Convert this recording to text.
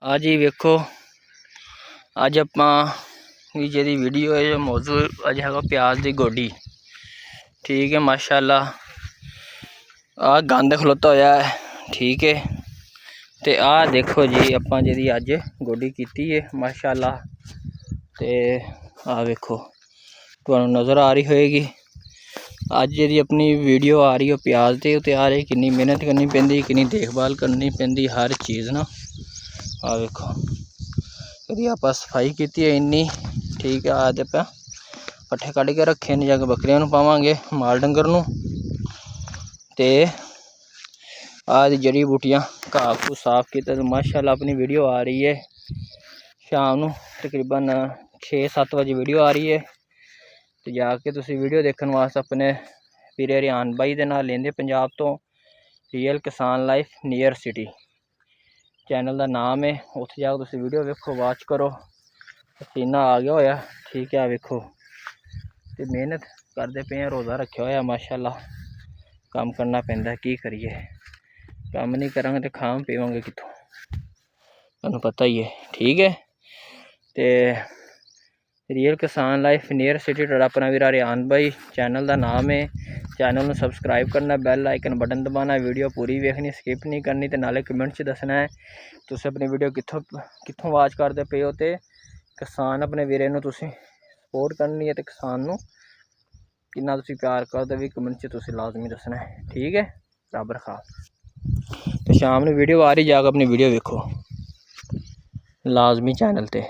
ਆ ਜੀ ਵੇਖੋ ਅੱਜ ਆਪਾਂ ਜਿਹੜੀ ਵੀਡੀਓ ਹੈ ਮੌਜੂ ਅੱਜ ਹੈਗਾ ਪਿਆਜ਼ ਦੀ ਗੋਡੀ। ठीक है माशाअल्लाह आ गंद खलोता होया है। ठीक है तो आ देखो जी आपां जी अज गोडी की है माशाअल्लाह। तो आ वेखो तुहानू नज़र आ रही होएगी अज जी अपनी वीडियो आ रही है प्याज ते तैयार है। कितनी मेहनत करनी पैंदी, कितनी देखभाल करनी पैंदी हर चीज़ ना। आ वेखो यदि आप सफाई की है इन्नी। ठीक है आज आप पट्ठे कढ़ के रखे ने जाके बकरियां पावांगे माल डंगर नूं। ते आज जड़ी बूटियां घाह घू साफ किया तो माशाअल्लाह अपनी वीडियो आ रही है शाम नूं तकरीबन 6-7 बजे वीडियो आ रही है। तो जाके तुसी वीडियो देखने वास्ते अपने वीरे रियान भाई दे नाल लेंदे पंजाब तो रियल किसान लाइफ नियर सिटी चैनल का नाम है। उत्थे जाके तुसी वीडियो वेखो वाच करो। पसीना आ गया होया। ठीक है वेखो तो मेहनत करते पे रोज़ा रखा होया माशाअल्लाह। काम करना पैंदा की करिए, काम नहीं करांगे तो खाम पीवांगे कितों, तुहानू पता ही है। ठीक है तो रियल किसान लाइफ नियर सिटी तुहाडा अपना वीरा रियान भाई चैनल का नाम है। चैनल में सबसक्राइब करना, बैल आइकन बटन दबाना, वीडियो पूरी वेखनी, स्किप नहीं करनी। तो नाले कमेंट च दसना है तुसीं अपनी वीडियो कित्थों वाच करते पे हो। तो किसान अपने वीरे नूं तुसीं सपोर्ट करनी है तो किसान नूं कितना तुसीं प्यार करदे भी कमेंट च तुसीं लाजमी दसना है। ठीक है रब रखा। तो शाम नूं वीडियो आ रही जाके अपनी वीडियो वेखो लाजमी चैनल ते।